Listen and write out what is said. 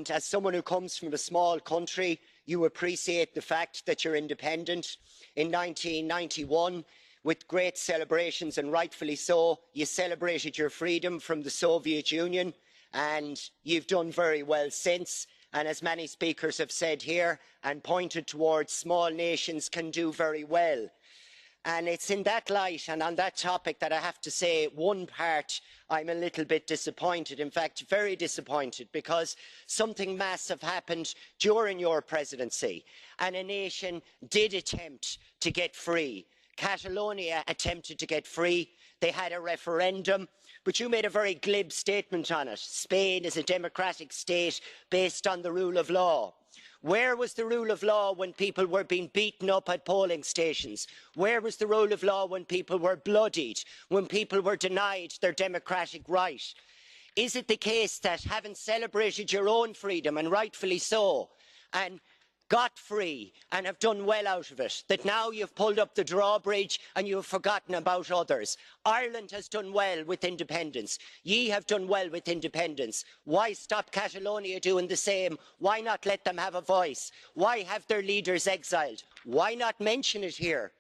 As someone who comes from a small country, you appreciate the fact that you're independent. In 1991, with great celebrations, and rightfully so, you celebrated your freedom from the Soviet Union, and you've done very well since. And as many speakers have said here and pointed towards, small nations can do very well. And it's in that light and on that topic that I have to say one part I'm a little bit disappointed, in fact very disappointed, because something massive happened during your presidency and a nation did attempt to get free. Catalonia attempted to get free. They had a referendum, but you made a very glib statement on it. Spain is a democratic state based on the rule of law. Where was the rule of law when people were being beaten up at polling stations? Where was the rule of law when people were bloodied, when people were denied their democratic right? Is it the case that, having celebrated your own freedom, and rightfully so, and got free and have done well out of it, that now you've pulled up the drawbridge and you have forgotten about others? Ireland has done well with independence. Ye have done well with independence. Why stop Catalonia doing the same? Why not let them have a voice? Why have their leaders exiled? Why not mention it here?